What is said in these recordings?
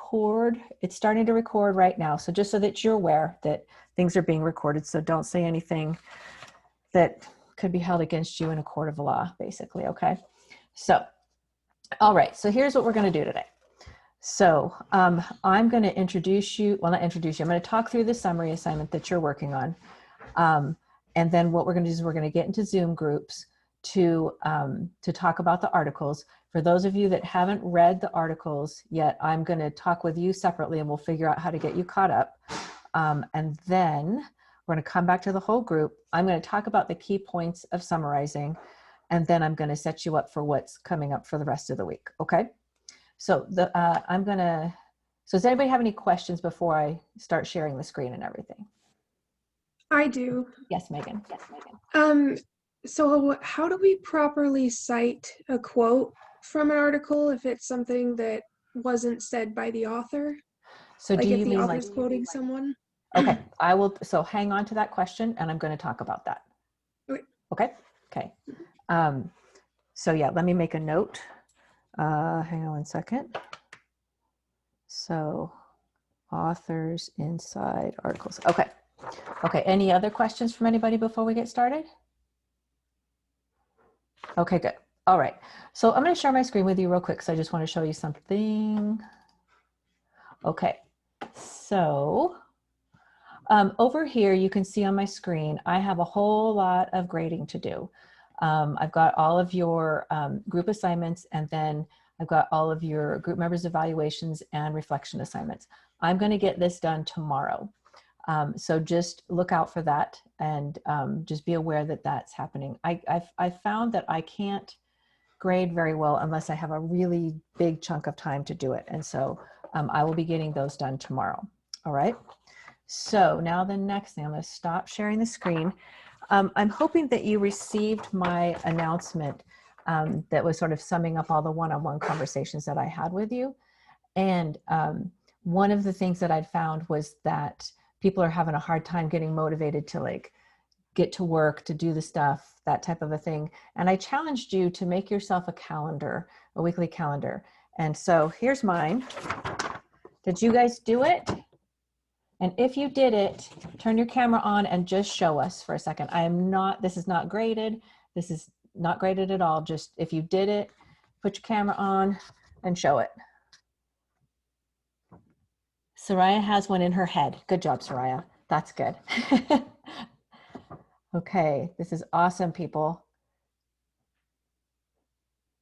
record. It's starting to record right now. So just so that you're aware that things are being recorded. So don't say anything that could be held against you in a court of law, basically, okay? So, all right, so here's what we're gonna do today. So I'm gonna introduce you, well, not introduce you, I'm gonna talk through the summary assignment that you're working on. And then what we're gonna do is we're gonna get into Zoom groups to talk about the articles. For those of you that haven't read the articles yet, I'm gonna talk with you separately and we'll figure out how to get you caught up. And then we're gonna come back to the whole group. I'm gonna talk about the key points of summarizing, and then I'm gonna set you up for what's coming up for the rest of the week, okay? So so does anybody have any questions before I start sharing the screen and everything? I do. Yes, Megan. Yes, Megan. So how do we properly cite a quote from an article if it's something that wasn't said by the author? So like do if you the mean author's quoting someone? Okay, so hang on to that question and I'm going to talk about that. Okay. So yeah, let me make a note. Hang on one second. So authors inside articles. Okay. Any other questions from anybody before we get started? Okay, good. All right. So I'm going to share my screen with you real quick. So I just want to show you something. Okay. So over here, you can see on my screen, I have a whole lot of grading to do. I've got all of your group assignments, and then I've got all of your group members' evaluations and reflection assignments. I'm going to get this done tomorrow. So just look out for that, and just be aware that that's happening. I've found that I can't grade very well unless I have a really big chunk of time to do it. And so I will be getting those done tomorrow. All right. So now the next thing, I'm going to stop sharing the screen. I'm hoping that you received my announcement that was sort of summing up all the one-on-one conversations that I had with you. And one of the things that I'd found was that people are having a hard time getting motivated to like get to work, to do the stuff, that type of a thing. And I challenged you to make yourself a calendar, a weekly calendar. And so here's mine. Did you guys do it? And if you did it, turn your camera on and just show us for a second. This is not graded. This is not graded at all. Just if you did it, put your camera on and show it. Soraya has one in her head. Good job, Soraya. That's good. Okay, this is awesome, people.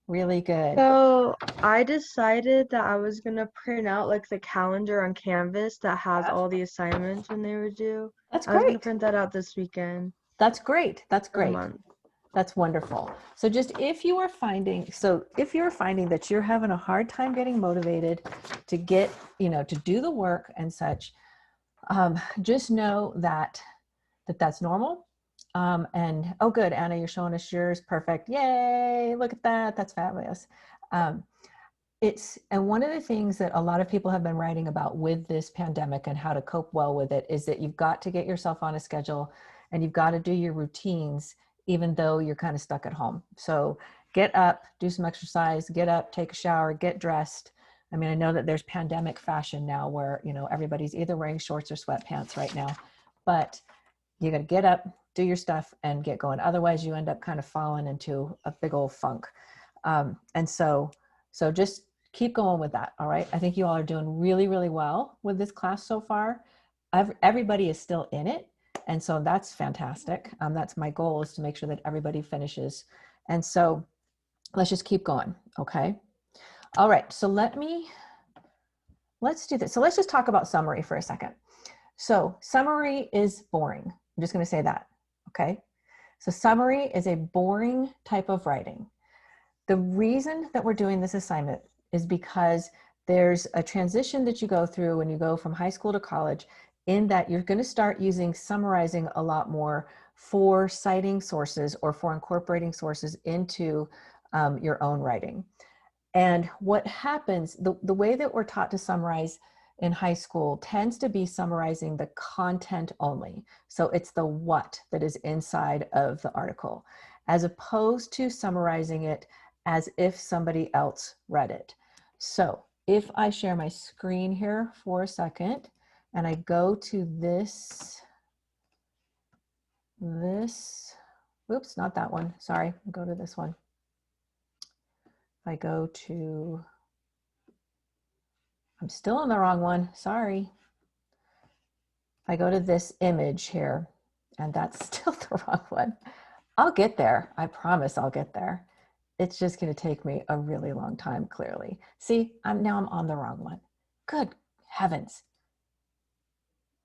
Really good. So I decided that I was gonna print out like the calendar on Canvas that has all the assignments when they were due. That's I was gonna great. print that out this weekend. That's great. That's for a great. month. That's wonderful. So just if you're finding that you're having a hard time getting motivated to get, to do the work and such, just know that that's normal. And oh, good, Anna, you're showing us yours. Perfect. Yay! Look at that. That's fabulous. And one of the things that a lot of people have been writing about with this pandemic and how to cope well with it is that you've got to get yourself on a schedule and you've got to do your routines, even though you're kind of stuck at home. So get up, do some exercise, get up, take a shower, get dressed. I mean, I know that there's pandemic fashion now where, everybody's either wearing shorts or sweatpants right now, but you got to get up, do your stuff and get going. Otherwise you end up kind of falling into a big old funk. And so just keep going with that. All right. I think you all are doing really, really well with this class so far. Everybody is still in it. And so that's fantastic. That's my goal, is to make sure that everybody finishes. And so let's just keep going. Okay. All right. So let's do this. So let's just talk about summary for a second. So summary is boring. I'm just going to say that. Okay. So summary is a boring type of writing. The reason that we're doing this assignment is because there's a transition that you go through when you go from high school to college, in that you're going to start using summarizing a lot more for citing sources or for incorporating sources into your own writing. And what happens, the way that we're taught to summarize in high school tends to be summarizing the content only. So it's the what that is inside of the article, as opposed to summarizing it as if somebody else read it. So if I share my screen here for a second and I go to this, oops, not that one, sorry, go to this one. If I go to, I'm still in the wrong one, sorry. If I go to this image here, and that's still the wrong one, I'll get there. I promise I'll get there. It's just going to take me a really long time, clearly. See, now I'm on the wrong one. Good heavens.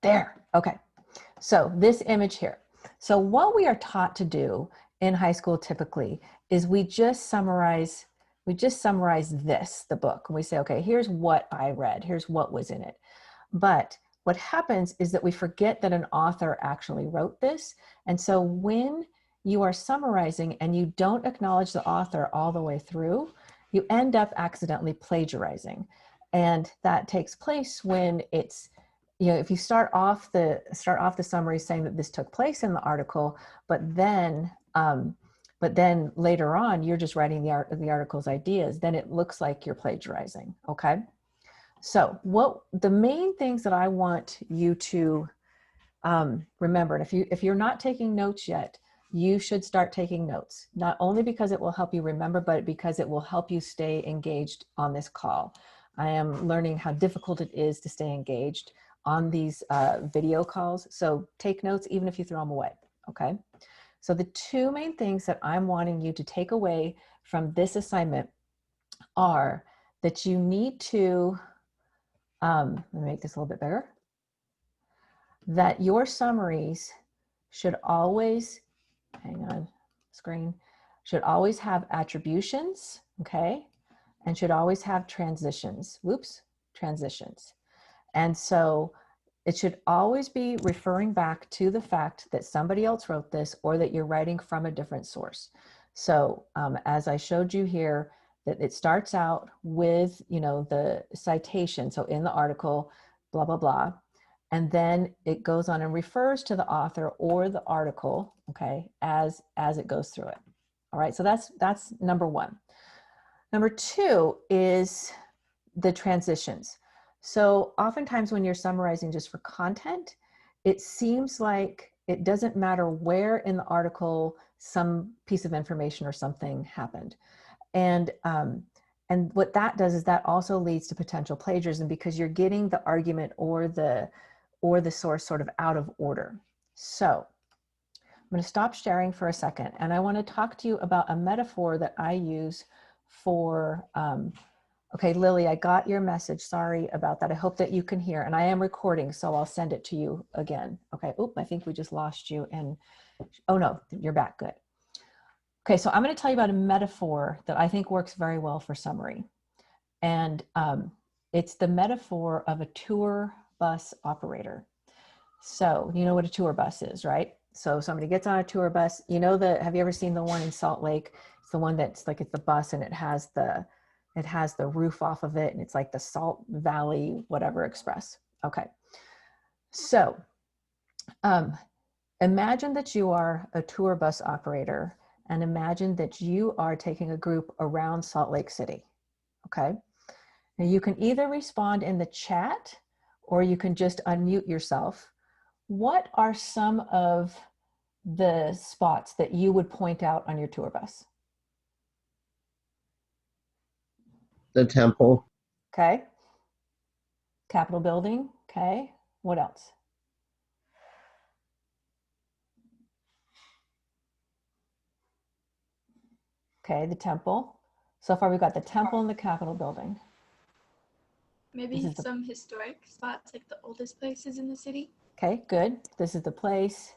There. Okay. So this image here. So what we are taught to do in high school typically is we just summarize this, the book. And we say, okay, here's what I read. Here's what was in it. But what happens is that we forget that an author actually wrote this. And so when you are summarizing and you don't acknowledge the author all the way through, you end up accidentally plagiarizing. And that takes place when it's, if you start off the summary saying that this took place in the article, but then later on you're just writing the article's ideas, then it looks like you're plagiarizing. Okay. So the main things that I want you to remember, and if you're not taking notes yet, you should start taking notes, not only because it will help you remember, but because it will help you stay engaged on this call. I am learning how difficult it is to stay engaged on these video calls. So take notes, even if you throw them away, okay? So the two main things that I'm wanting you to take away from this assignment are that you need to, let me make this a little bit bigger, that your summaries should always, hang on, screen, should always have attributions, okay? And should always have transitions, transitions. And so it should always be referring back to the fact that somebody else wrote this or that you're writing from a different source. So as I showed you here, that it starts out with, the citation. So in the article, blah, blah, blah. And then it goes on and refers to the author or the article, okay, as it goes through it. All right, so that's number one. Number two is the transitions. So oftentimes when you're summarizing just for content, it seems like it doesn't matter where in the article some piece of information or something happened. And what that does is that also leads to potential plagiarism because you're getting the argument or the source sort of out of order. So I'm going to stop sharing for a second, and I want to talk to you about a metaphor that I use for, okay, Lily, I got your message. Sorry about that. I hope that you can hear, and I am recording, so I'll send it to you again. Okay, oop, I think we just lost you, and oh no, you're back, good. Okay, so I'm going to tell you about a metaphor that I think works very well for summary. And it's the metaphor of a tour bus operator. So you know what a tour bus is, right? So somebody gets on a tour bus, have you ever seen the one in Salt Lake? It's the one that's like, it's the bus and it has the roof off of it and it's like the Salt Valley, whatever express. Okay. So imagine that you are a tour bus operator and imagine that you are taking a group around Salt Lake City. Okay. Now you can either respond in the chat or you can just unmute yourself. What are some of the spots that you would point out on your tour bus? The temple. Okay. Capitol building. Okay. What else? Okay, the temple. So far we've got the temple and the Capitol building. Maybe some historic spots, like the oldest places in the city. Okay, good. This is the place.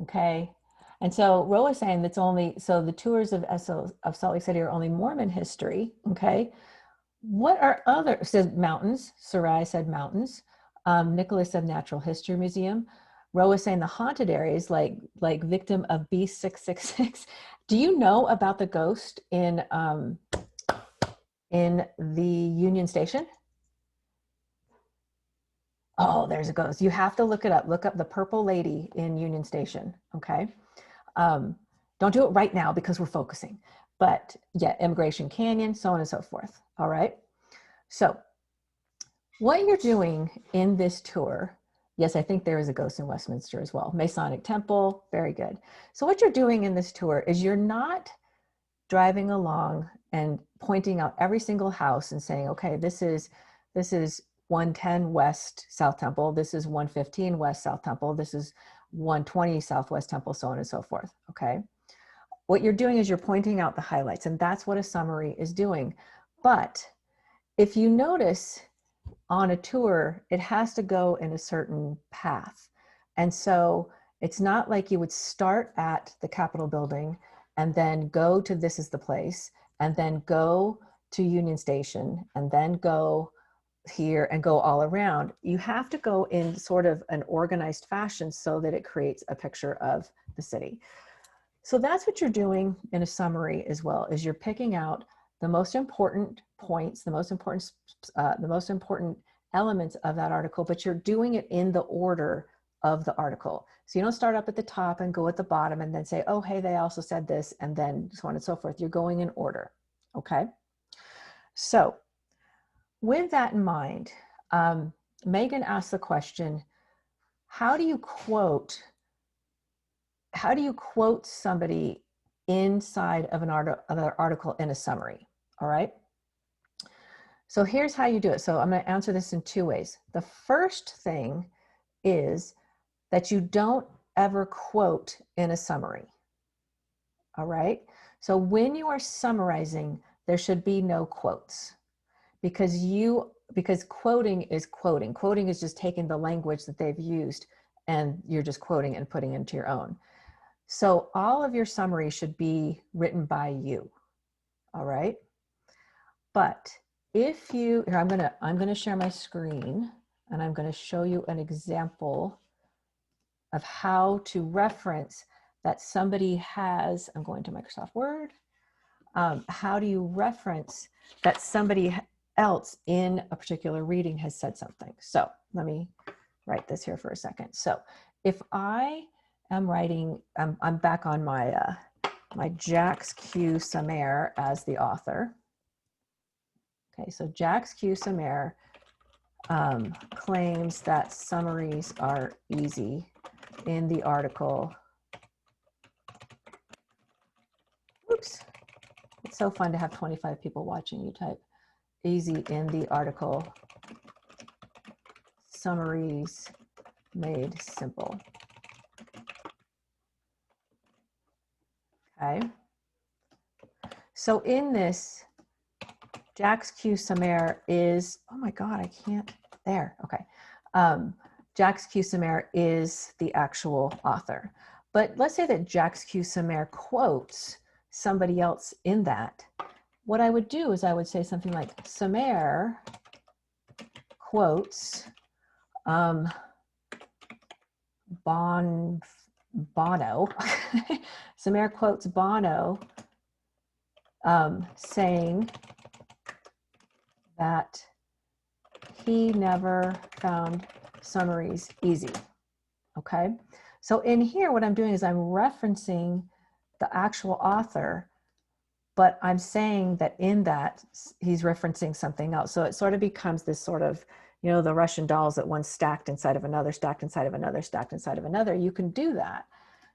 Okay. And so Ro is saying that's only, so the tours of Salt Lake City are only Mormon history. Okay. What are other, said mountains. Sarai said mountains. Nicholas said Natural History Museum. Ro is saying the haunted areas like victim of B666. Do you know about the ghost in the Union Station? Oh, there's a ghost. You have to look it up. Look up the purple lady in Union Station, okay? Don't do it right now because we're focusing. But yeah, Immigration Canyon, so on and so forth, all right? So what you're doing in this tour, yes, I think there is a ghost in Westminster as well. Masonic Temple, very good. So what you're doing in this tour is you're not driving along and pointing out every single house and saying, okay, this is 110 West South Temple, this is 115 West South Temple, this is 120 Southwest Temple, so on and so forth, okay? What you're doing is you're pointing out the highlights, and that's what a summary is doing. But if you notice on a tour, it has to go in a certain path. And so it's not like you would start at the Capitol building and then go to this is the place, and then go to Union Station, and then go here and go all around. You have to go in sort of an organized fashion so that it creates a picture of the city. So that's what you're doing in a summary as well, is you're picking out the most important points, the most important elements of that article, but you're doing it in the order of the article. So you don't start up at the top and go at the bottom and then say, oh, hey, they also said this, and then so on and so forth. You're going in order, okay? So with that in mind, Megan asked the question, how do you quote somebody inside of another article in a summary, all right? So here's how you do it. So I'm going to answer this in two ways. The first thing is that you don't ever quote in a summary, all right? So when you are summarizing, there should be no quotes, because quoting is quoting. Quoting is just taking the language that they've used and you're just quoting and putting into your own. So all of your summary should be written by you, all right? But if you, here, I'm gonna share my screen and I'm gonna show you an example of how to reference that somebody has, I'm going to Microsoft Word. How do you reference that somebody else in a particular reading has said something? So let me write this here for a second. So if I am writing, I'm back on my, my Jacques Q. Sumer as the author. Okay, so Jacques Q. Sumer claims that summaries are easy in the article. Oops, it's so fun to have 25 people watching you type. Easy in the article, summaries made simple. Okay, so in this, Jacques Q. Sumer is, oh my God, I can't, there, okay. Jacques Q. Sumer is the actual author. But let's say that Jacques Q. Sumer quotes somebody else in that. What I would do is I would say something like, Sumer quotes Bono. Sumer quotes Bono saying that he never found summaries easy, okay? So in here, what I'm doing is I'm referencing the actual author, but I'm saying that in that he's referencing something else. So it sort of becomes this sort of, you know, the Russian dolls that one stacked inside of another, stacked inside of another, stacked inside of another. You can do that.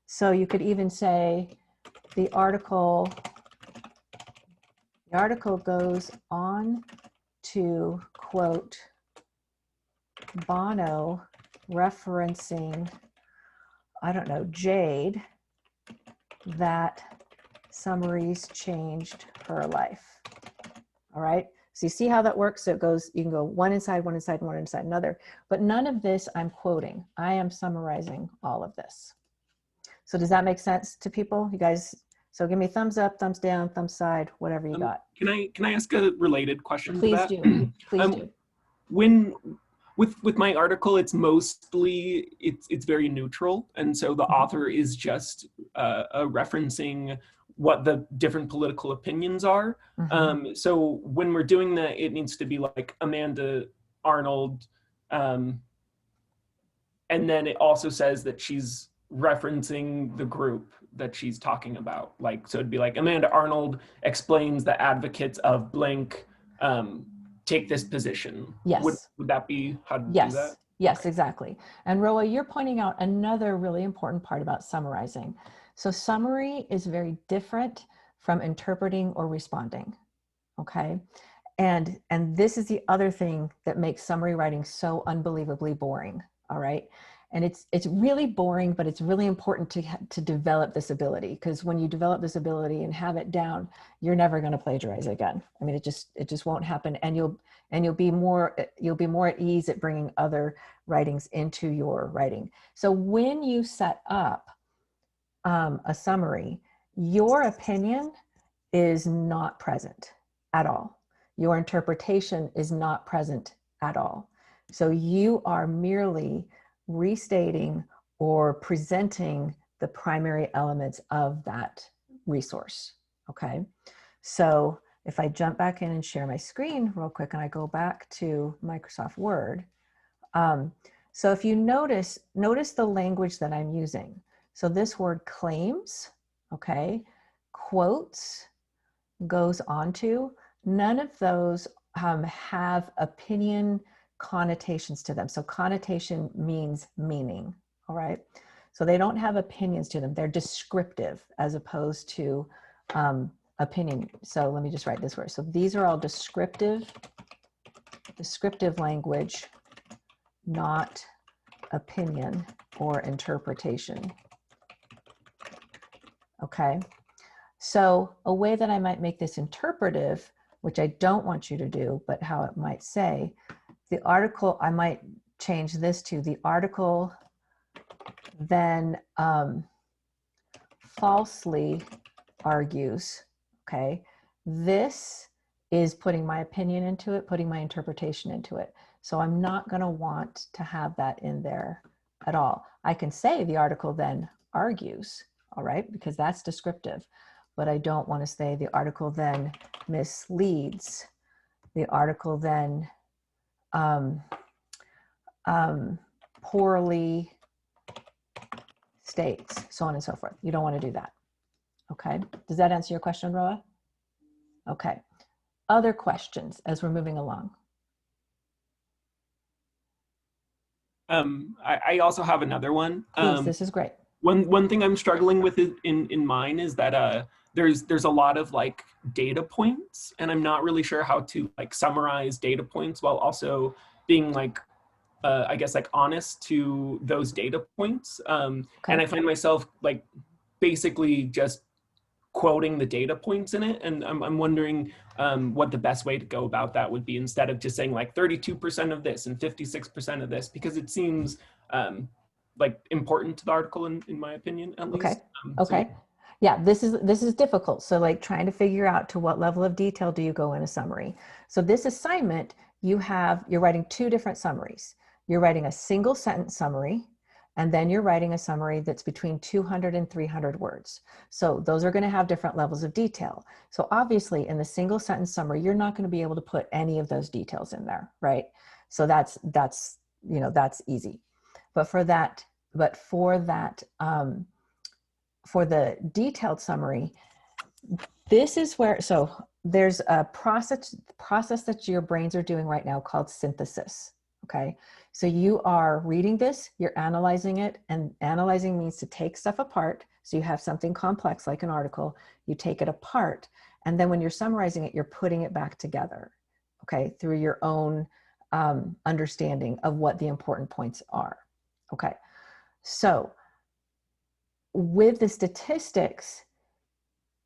So you could even say the article goes on to quote Bono referencing, I don't know, Jade, that summaries changed her life. All right, so you see how that works? So it goes, you can go one inside, one inside, one inside another, but none of this I'm quoting. I am summarizing all of this. So does that make sense to people? You guys, so give me thumbs up, thumbs down, thumbs side, whatever you got. Can I ask a related question to that? Please do, please do. When with my article, it's mostly it's very neutral, and so the author is just referencing what the different political opinions are. So when we're doing that, it needs to be like Amanda Arnold, and then it also says that she's referencing the group that she's talking about. Like, so it'd be like Amanda Arnold explains the advocates of blank take this position. Yes. Would that be how to do Yes. that? Yes, Okay. exactly. And Roa, you're pointing out another really important part about summarizing. So summary is very different from interpreting or responding. Okay. And this is the other thing that makes summary writing so unbelievably boring. All right. And it's really boring, but it's really important to develop this ability, because when you develop this ability and have it down, you're never going to plagiarize again. I mean, it just won't happen. And you'll be more at ease at bringing other writings into your writing. So when you set up a summary, your opinion is not present at all. Your interpretation is not present at all. So you are merely restating or presenting the primary elements of that resource. Okay. So if I jump back in and share my screen real quick and I go back to Microsoft Word. So if you notice the language that I'm using. So this word claims, okay, quotes, goes on to, none of those have opinion connotations to them. So connotation means meaning, all right? So they don't have opinions to them. They're descriptive as opposed to opinion. So let me just write this word. So these are all descriptive language, not opinion or interpretation. Okay. So a way that I might make this interpretive, which I don't want you to do, but how it might say, the article, I might change this to the article then falsely argues, okay? This is putting my opinion into it, putting my interpretation into it. So I'm not going to want to have that in there at all. I can say the article then argues, all right, because that's descriptive. But I don't want to say the article then misleads, the article then poorly states, so on and so forth. You don't want to do that. Okay. Does that answer your question, Roa? Okay. Other questions as we're moving along? I also have another one. Please, this is great. One thing I'm struggling with in mine is that there's a lot of like data points, and I'm not really sure how to like summarize data points while also being like I guess like honest to those data points. And I find myself like basically just quoting the data points in it, and I'm wondering what the best way to go about that would be, instead of just saying like 32% of this and 56% of this, because it seems like important to the article in my opinion, at least. Okay. So yeah, this is difficult. So like trying to figure out to what level of detail do you go in a summary. So this assignment, you're writing two different summaries. You're writing a single sentence summary, and then you're writing a summary that's between 200 and 300 words. So those are going to have different levels of detail. So obviously in the single sentence summary, you're not going to be able to put any of those details in there, right? So that's easy. But for the detailed summary, this is where, so there's a process that your brains are doing right now called synthesis. Okay. So you are reading this, you're analyzing it, and analyzing means to take stuff apart. So you have something complex like an article, you take it apart. And then when you're summarizing it, you're putting it back together, okay, through your own understanding of what the important points are. Okay. So with the statistics,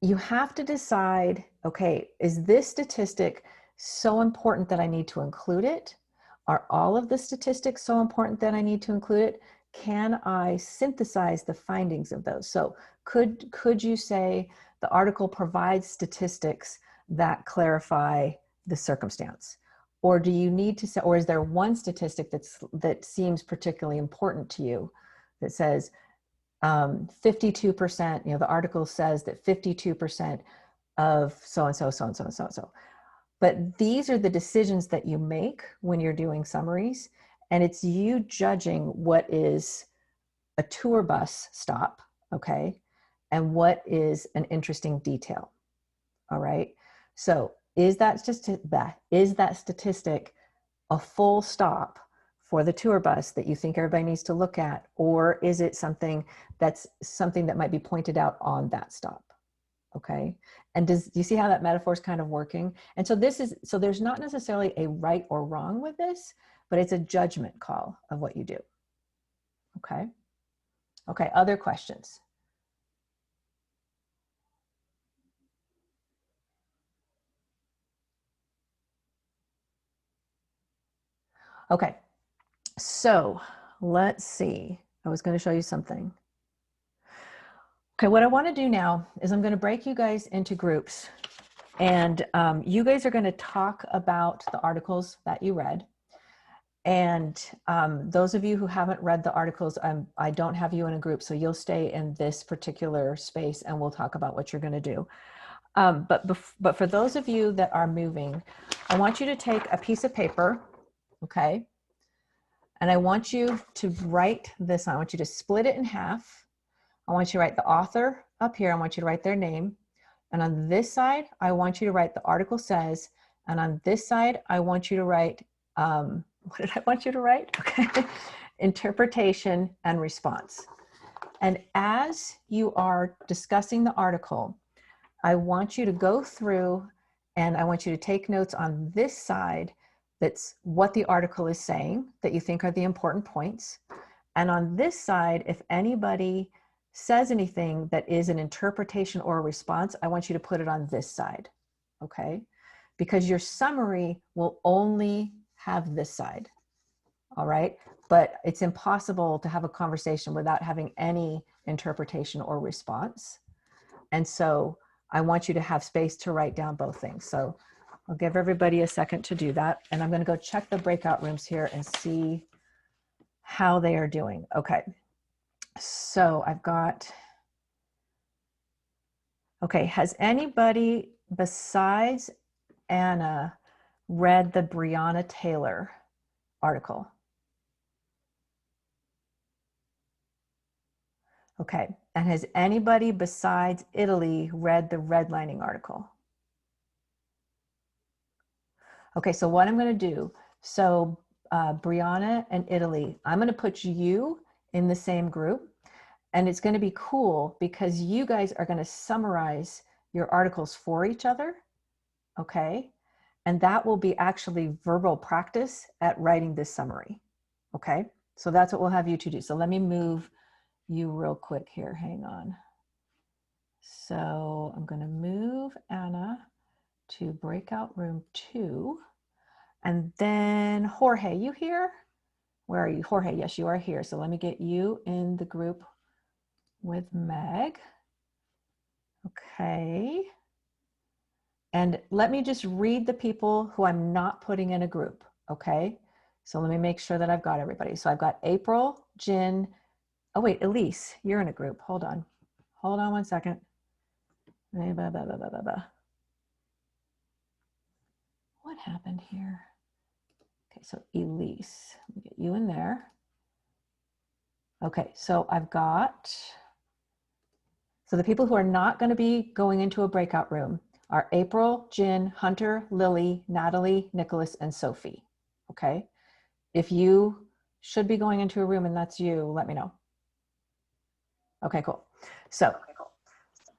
you have to decide, okay, is this statistic so important that I need to include it? Are all of the statistics so important that I need to include it? Can I synthesize the findings of those? So could you say the article provides statistics that clarify the circumstance? Or do you need to say, or is there one statistic that seems particularly important to you that says 52%, the article says that 52% of so-and-so, so-and-so, and so-and-so. But these are the decisions that you make when you're doing summaries, and it's you judging what is a tour bus stop, okay, and what is an interesting detail, all right? So is that statistic a full stop for the tour bus that you think everybody needs to look at, or is it something that might be pointed out on that stop? Okay. And do you see how that metaphor is kind of working? And so there's not necessarily a right or wrong with this, but it's a judgment call of what you do. Okay. Okay. Other questions? Okay. So let's see. I was going to show you something. Okay, what I want to do now is I'm going to break you guys into groups, and you guys are going to talk about the articles that you read. And those of you who haven't read the articles, I don't have you in a group, so you'll stay in this particular space and we'll talk about what you're going to do. But for those of you that are moving, I want you to take a piece of paper, okay? And I want you to write this. I want you to split it in half. I want you to write the author up here. I want you to write their name. And on this side, I want you to write the article says. And on this side, I want you to write, what did I want you to write? Okay. Interpretation and response. And as you are discussing the article, I want you to go through and I want you to take notes on this side. That's what the article is saying that you think are the important points. And on this side, if anybody says anything that is an interpretation or a response, I want you to put it on this side, okay? Because your summary will only have this side, all right? But it's impossible to have a conversation without having any interpretation or response. And so I want you to have space to write down both things. So I'll give everybody a second to do that. And I'm gonna go check the breakout rooms here and see how they are doing. Okay. So I've got, okay, has anybody besides Anna read the Breonna Taylor article? Okay, and has anybody besides Italy read the redlining article? Okay, so what I'm going to do, so Breonna and Italy, I'm going to put you in the same group, and it's going to be cool because you guys are going to summarize your articles for each other, okay? And that will be actually verbal practice at writing this summary, okay? So that's what we'll have you two do. So let me move you real quick here, hang on. So I'm going to move Anna to breakout room 2. And then Jorge, you here? Where are you? Jorge, yes, you are here. So let me get you in the group with Meg. Okay. And let me just read the people who I'm not putting in a group, okay? So let me make sure that I've got everybody. So I've got April, Jen, oh wait, Elise, you're in a group. Hold on. Hold on one second. What happened here? Okay, so Elise, let me get you in there. Okay, so I've got, so the people who are not going to be going into a breakout room are April, Jen, Hunter, Lily, Natalie, Nicholas, and Sophie. Okay, if you should be going into a room and that's you, let me know. Okay, cool. So.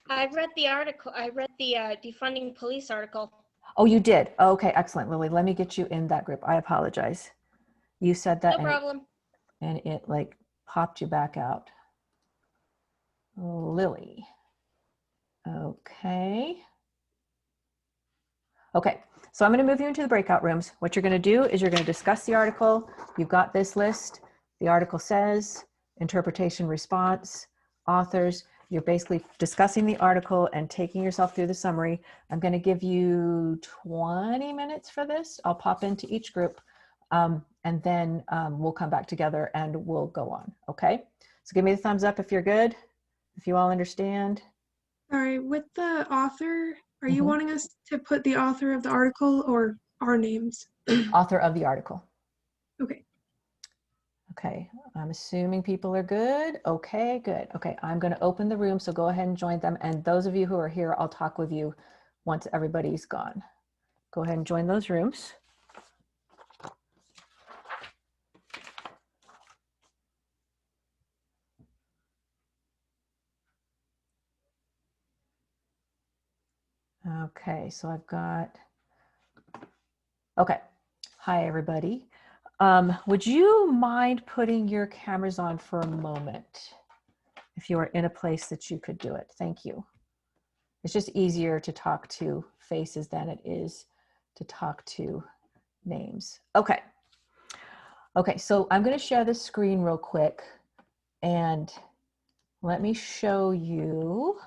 I've read the article. I read the defunding police article. Oh, you did? Oh, okay, excellent, Lily. Let me get you in that group. I apologize. You said that. No problem. And it like popped you back out. Lily. Okay. Okay, so I'm going to move you into the breakout rooms. What you're going to do is you're going to discuss the article. You've got this list. The article says, interpretation, response, authors. You're basically discussing the article and taking yourself through the summary. I'm going to give you 20 minutes for this. I'll pop into each group and then we'll come back together and we'll go on. Okay, so give me the thumbs up if you're good, if you all understand. All right, with the author, are you wanting us to put the author of the article or our names? Author of the article. Okay. Okay, I'm assuming people are good. Okay, good. Okay, I'm going to open the room, so go ahead and join them. And those of you who are here, I'll talk with you once everybody's gone. go ahead and join those rooms. Okay, so I've got, okay. Hi, everybody. Would you mind putting your cameras on for a moment if you are in a place that you could do it? Thank you. It's just easier to talk to faces than it is to talk to names. Okay. Okay, so I'm going to share the screen real quick and let me show you.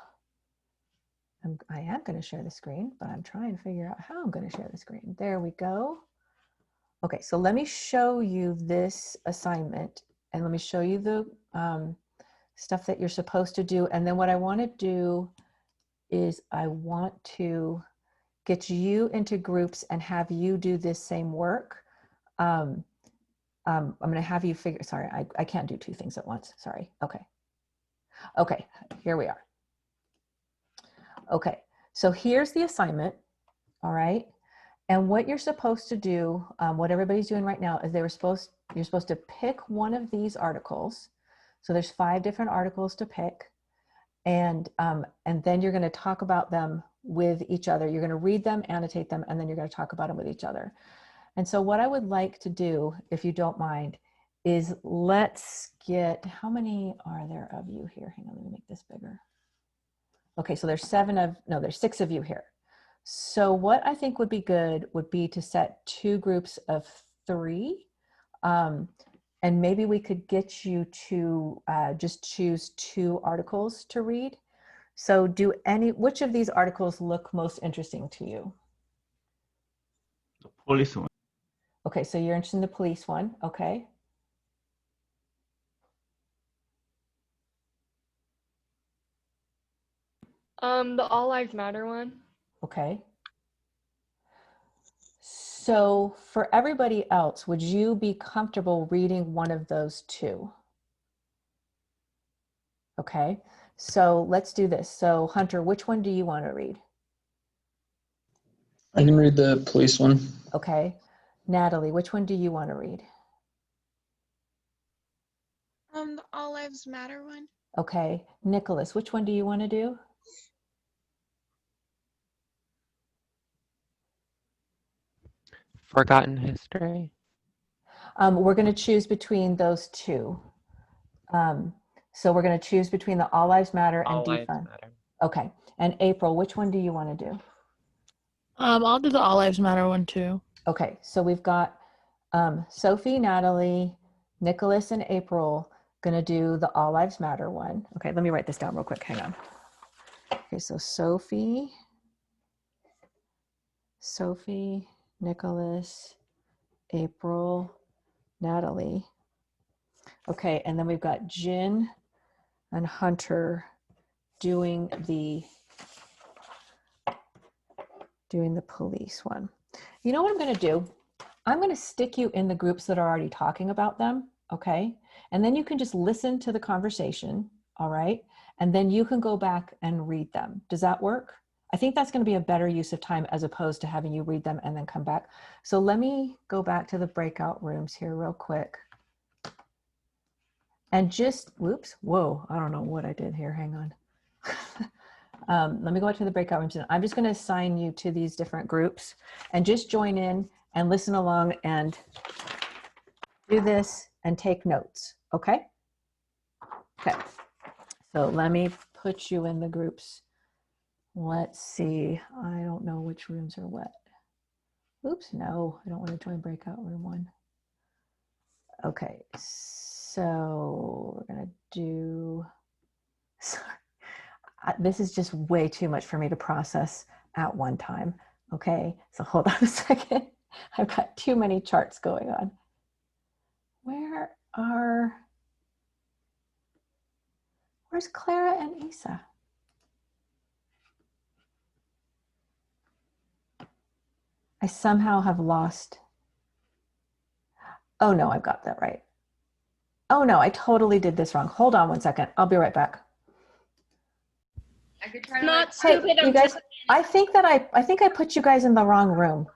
I am going to share the screen, but I'm trying to figure out how I'm going to share the screen. There we go. Okay, so let me show you this assignment and let me show you the stuff that you're supposed to do. And then what I want to do is I want to get you into groups and have you do this same work. I'm going to have you figure, sorry, I can't do two things at once. Sorry. Okay. Okay, here we are. Okay, so here's the assignment. All right. And what you're supposed to do, what everybody's doing right now is you're supposed to pick one of these articles. So there's 5 different articles to pick. And then you're going to talk about them with each other. You're going to read them, annotate them, and then you're going to talk about them with each other. And so what I would like to do, if you don't mind, is let's get, how many are there of you here? Hang on, let me make this bigger. Okay, so there's 6 of you here. So what I think would be good would be to set 2 groups of 3. And maybe we could get you to just choose 2 articles to read. So which of these articles look most interesting to you? The police one. Okay, so you're interested in the police one, okay. The All Lives Matter one. Okay. So for everybody else, would you be comfortable reading one of those 2? Okay, so let's do this. So Hunter, which one do you want to read? I can read the police one. Okay. Natalie, which one do you want to read? The All Lives Matter one. Okay. Nicholas, which one do you want to do? Forgotten History. We're going to choose between those 2. So we're going to choose between the All Lives Matter and All Lives Defund. Matter. Okay. And April, which one do you want to do? I'll do the All Lives Matter one too. Okay. So we've got Sophie, Natalie, Nicholas, and April going to do the All Lives Matter one. Okay. Let me write this down real quick. Hang on. Okay. So Sophie, Nicholas, April, Natalie. Okay, and then we've got Jen and Hunter doing the police one. You know what I'm going to do? I'm going to stick you in the groups that are already talking about them, okay? And then you can just listen to the conversation, all right? And then you can go back and read them. Does that work? I think that's going to be a better use of time as opposed to having you read them and then come back. So let me go back to the breakout rooms here real quick. And just, whoops, whoa, I don't know what I did here, hang on. Let me go out to the breakout rooms and I'm just going to assign you to these different groups and just join in and listen along and do this and take notes, okay? Okay, so let me put you in the groups. Let's see, I don't know which rooms are what. Oops, no, I don't want to join breakout room 1. Okay, so we're gonna do, sorry, this is just way too much for me to process at one time. Okay, so hold on a second. I've got too many charts going on. Where's Clara and Isa? I somehow have lost. Oh no, I've got that right. Oh no, I totally did this wrong. Hold on one second. I'll be right back. Not Hey, stupid. you guys, I think I put you guys in the wrong room.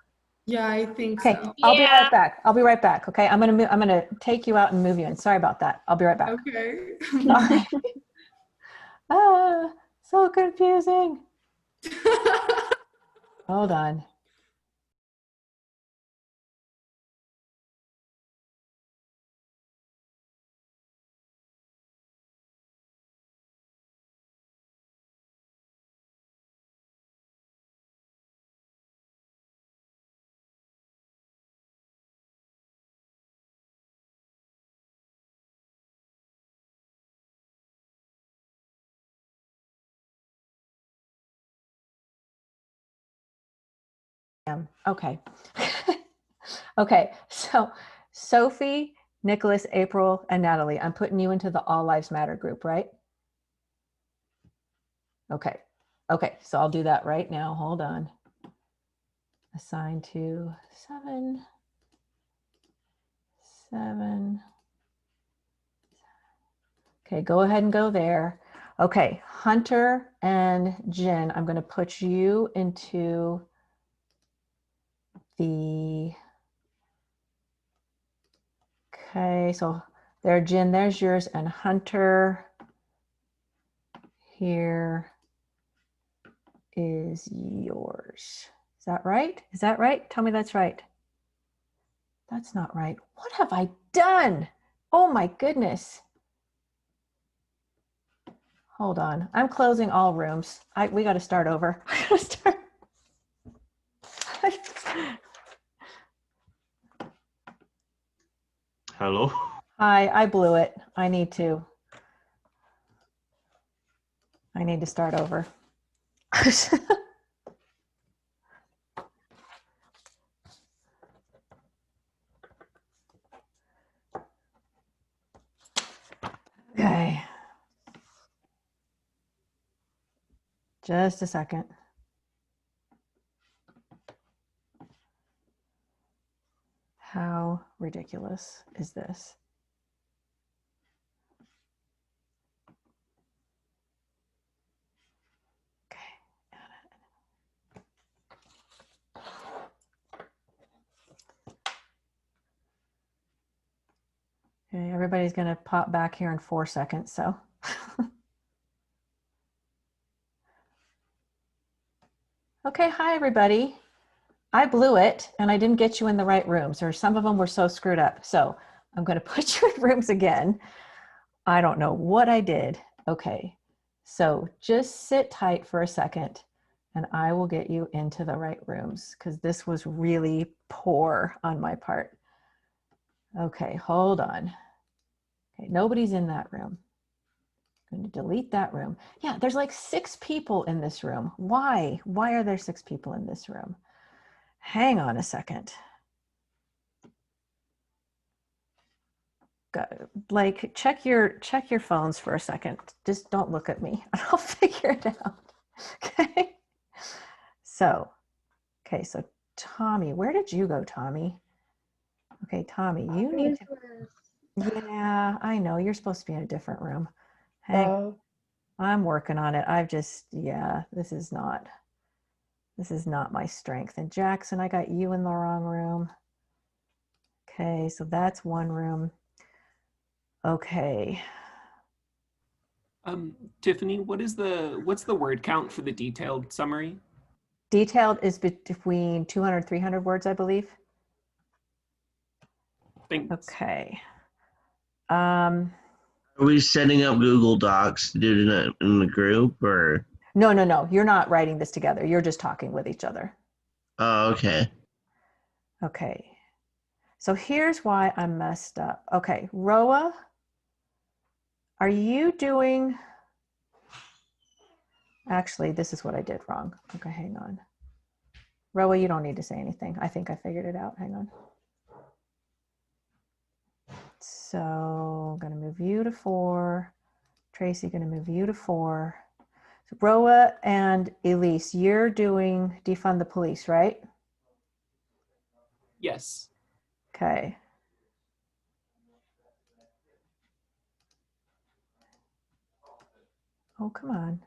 Yeah, I think Okay, so. I'll be Yeah. right back. I'll be right back. Okay, I'm gonna take you out and move you in. Sorry about that. I'll be right back. Okay. All right. Ah, so confusing. Hold on. Okay. Okay, so Sophie, Nicholas, April, and Natalie, I'm putting you into the All Lives Matter group, right? Okay. Okay, so I'll do that right now. Hold on. Assign to 7, 7. Okay, go ahead and go there. Okay, Hunter and Jen, I'm going to put you into the, okay, so there, Jen, there's yours, and Hunter, here is yours. Is that right? Is that right? Tell me that's right. That's not right. What have I done? Oh my goodness. Hold on. I'm closing all rooms. We got to start over. I got to start. Hello? Hi, I blew it. I need to start over. Okay. Just a second. How ridiculous is this? Okay, everybody's going to pop back here in 4 seconds, so. Okay, hi everybody. I blew it and I didn't get you in the right rooms, or some of them were so screwed up. So I'm going to put you in rooms again. I don't know what I did. Okay, so just sit tight for a second and I will get you into the right rooms because this was really poor on my part. Okay, hold on. Okay, nobody's in that room. I'm going to delete that room. Yeah, there's like 6 people in this room. Why? Why are there 6 people in this room? Hang on a second. Like check your phones for a second. Just don't look at me. I'll figure it out. Okay. So Tommy, where did you go, Tommy? Okay, Tommy, you need to. Yeah, I know you're supposed to be in a different room. Hang. I'm working on it. Yeah, this is not my strength. And Jackson, I got you in the wrong room. Okay, so that's one room. Okay. Tiffany, what's the word count for the detailed summary? Detailed is between 200, 300 words, I believe. Thanks. Okay. Are we setting up Google Docs to do it in the group, or? No. You're not writing this together. You're just talking with each other. Oh, okay. Okay. So here's why I'm messed up. Okay, Roa, are you doing? Actually, this is what I did wrong. Okay, hang on. Roa, you don't need to say anything. I think I figured it out. Hang on. So I'm going to move you to 4. Tracy, going to move you to 4. So Roa and Elise, you're doing defund the police, right? Yes. Okay. Oh, come on.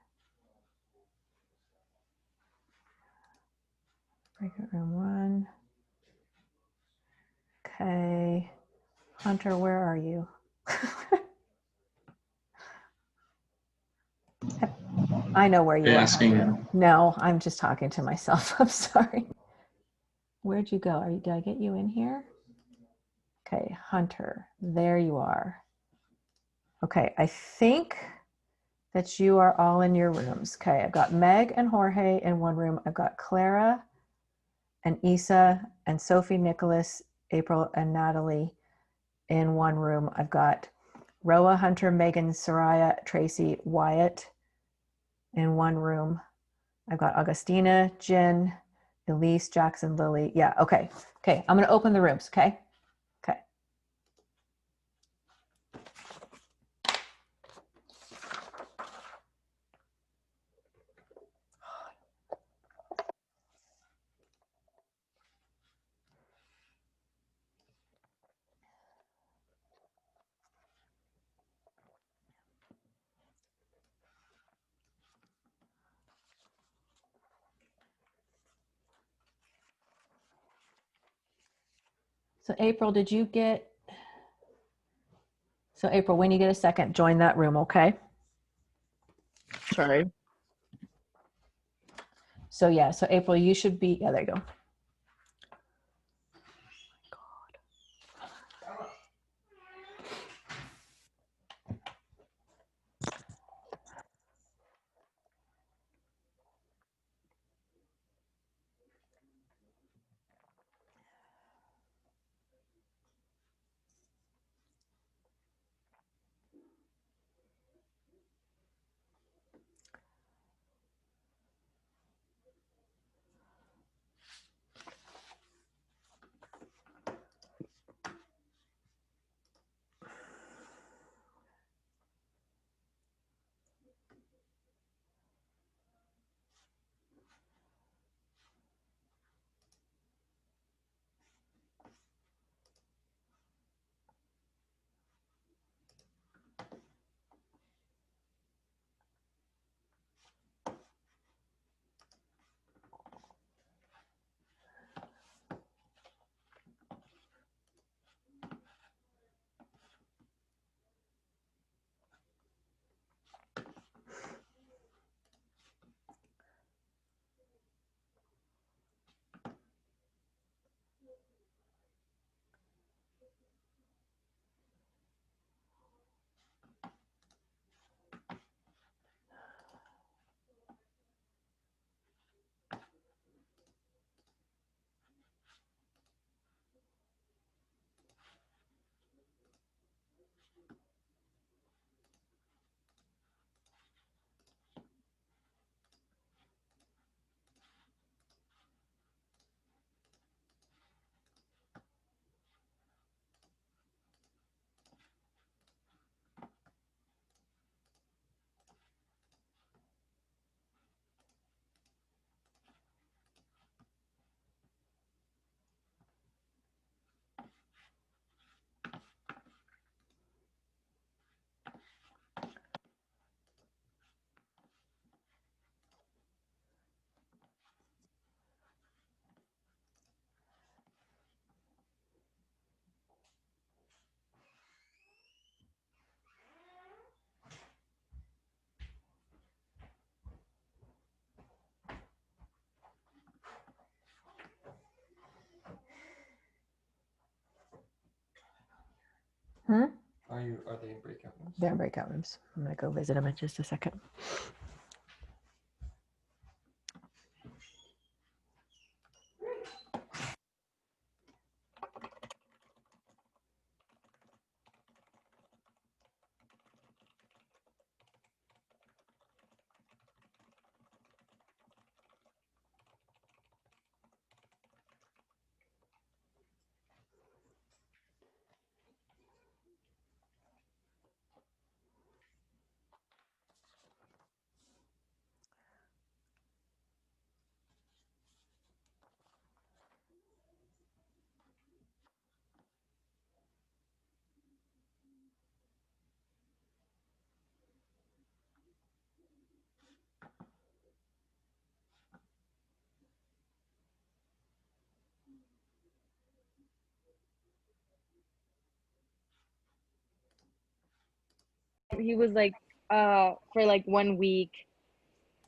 Breakout room 1. Okay. Hunter, where are you? I know where you are. Hunter. No, I'm just talking to myself. I'm sorry. Where'd you go? Did I get you in here? Okay, Hunter, there you are. Okay, I think that you are all in your rooms. Okay, I've got Meg and Jorge in one room. I've got Clara and Isa and Sophie, Nicholas, April, and Natalie in one room. I've got Roa, Hunter, Megan, Soraya, Tracy, Wyatt in one room. I've got Augustina, Jen, Elise, Jackson, Lily. Yeah, okay. Okay, I'm going to open the rooms, okay? Okay. So April, did you get, so April, when you get a second, join that room, okay? Sorry. So yeah, so April, you should be, yeah, there you go. Hmm? Are they in breakout rooms? They're in breakout rooms. I'm gonna go visit them in just a second. he was like for like 1 week,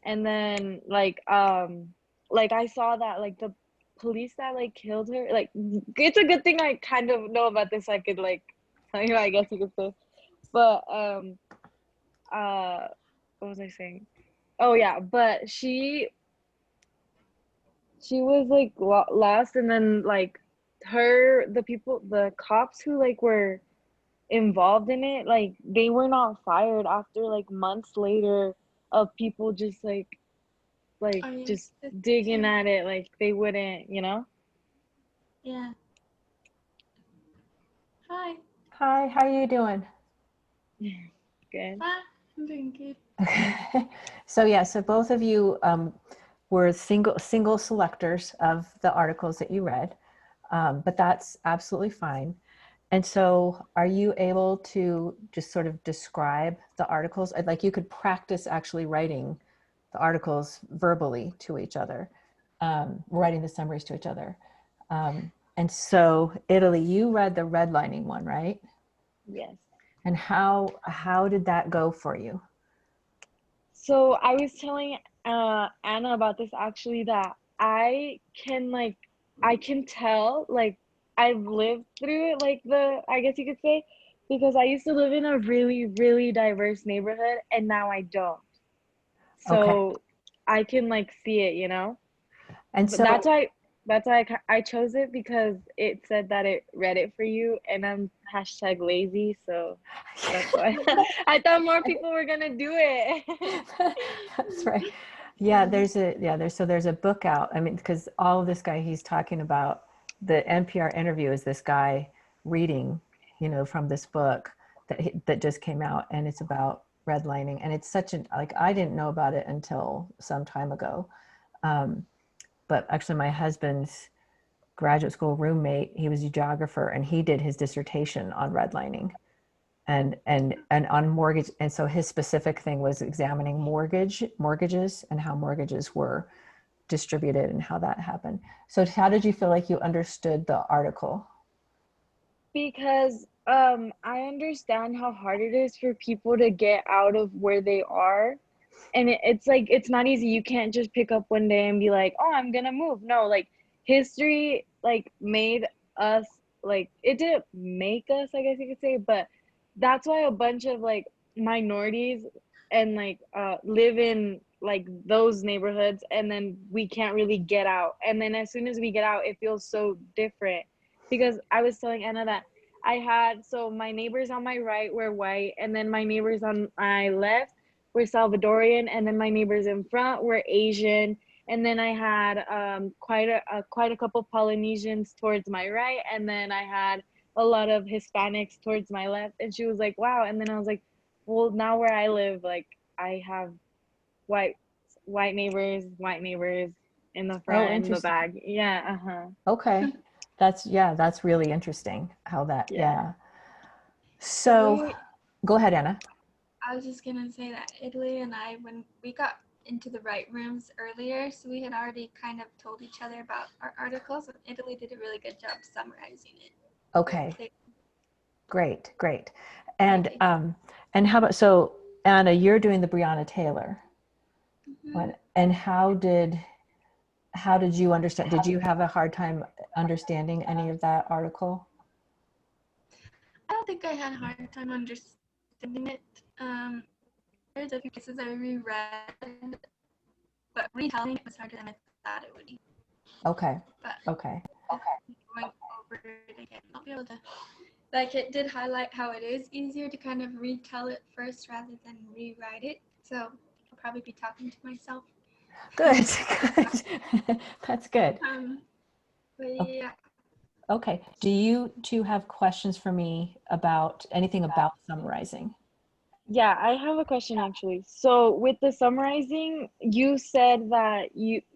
and then like I saw that like the police that like killed her, like it's a good thing I kind of know about this. I could like tell you, I guess you could say. But what was I saying? Oh yeah, but she was like lost, and then like the cops who like were involved in it, like they were not fired after like months later of people just Oh, yeah. just That's digging cute. at it, like they wouldn't, you know. Yeah. Hi. Hi, how are you doing? Good. Hi. I'm doing good. Okay. So yeah, so both of you were single selectors of the articles that you read, but that's absolutely fine. And so are you able to just sort of describe the articles? I'd like you could practice actually writing the articles verbally to each other, writing the summaries to each other. And so Italy, you read the redlining one, right? Yes. And how did that go for you? So I was telling Anna about this actually, that I can tell like I've lived through it, like I guess you could say, because I used to live in a really, really diverse neighborhood and now I don't. Okay. So I can like see it, you know? And But so, that's why I chose it, because it said that it read it for you, and I'm hashtag lazy, so that's why I thought more people were gonna do it. that's right. Yeah, there's a book out. I mean, because all of this guy he's talking about, the NPR interview is this guy reading, from this book that just came out, and it's about redlining, and it's such an, like, I didn't know about it until some time ago. But actually my husband's graduate school roommate, he was a geographer, and he did his dissertation on redlining and on mortgage. And so his specific thing was examining mortgages and how mortgages were distributed and how that happened. So how did you feel like you understood the article? Because I understand how hard it is for people to get out of where they are, and it's like it's not easy. You can't just pick up one day and be like, oh, I'm gonna move. No, like history like made us, like it didn't make us, I guess you could say, but that's why a bunch of like minorities and like live in like those neighborhoods, and then we can't really get out, and then as soon as we get out it feels so different. Because I was telling Anna that so my neighbors on my right were white, and then my neighbors on my left were Salvadorian, and then my neighbors in front were Asian, and then I had quite a couple Polynesians towards my right, and then I had a lot of Hispanics towards my left. And she was like, wow. And then I was like, well, now where I live, like I have white white neighbors in the Oh, front and the interesting. back. Yeah, Okay. That's really interesting how that, yeah. yeah. So go ahead, Anna. I was just gonna say that Italy and I, when we got into the right rooms earlier, so we had already kind of told each other about our articles, and Italy did a really good job summarizing it. Okay. Great. And how about, so Anna, you're doing the Breonna Taylor one, and how did you understand? Did you have a hard time understanding any of that article? I don't think I had a hard time understanding it. There's a few places I reread, but retelling it was harder than I thought it would be. Okay. But Okay. going over it again, I'll be able to. Like, it did highlight how it is easier to kind of retell it first rather than rewrite it. So I'll probably be talking to myself. Good. That's good. But yeah. Okay. Do you two have questions for me about anything about summarizing? Yeah, I have a question actually. So with the summarizing, you said that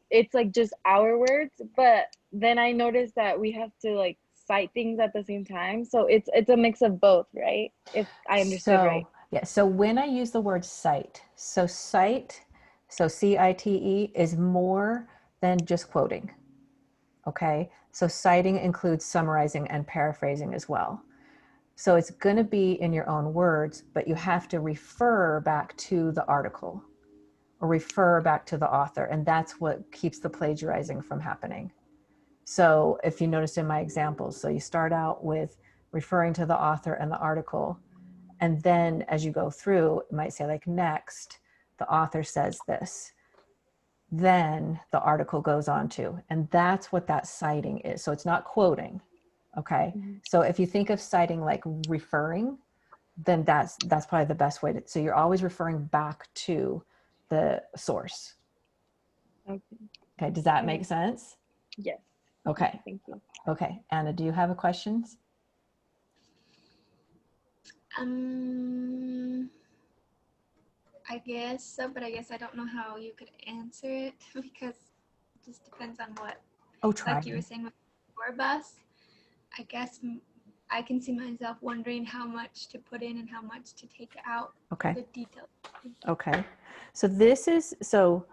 it's like just our words, but then I noticed that we have to like cite things at the same time. So it's a mix of both, right? If I understood right. Yeah. So when I use the word cite, so cite, so CITE is more than just quoting. Okay. So citing includes summarizing and paraphrasing as well. So it's going to be in your own words, but you have to refer back to the article or refer back to the author. And that's what keeps the plagiarizing from happening. So if you notice in my examples, so you start out with referring to the author and the article, and then as you go through, it might say like, next, the author says this. Then the article goes on to, and that's what that citing is. So it's not quoting. Okay. So if you think of citing like referring, then that's probably the best way to, so you're always referring back to the source. Okay. Okay. Does that make sense? Yes. Okay. Thank you. Okay. Anna, do you have a questions? I guess so, but I guess I don't know how you could answer it because it just depends on what. Oh, try. Like you were saying with the tour bus, I guess I can see myself wondering how much to put in and how much to take out. Okay. For the details. Okay. So this is, so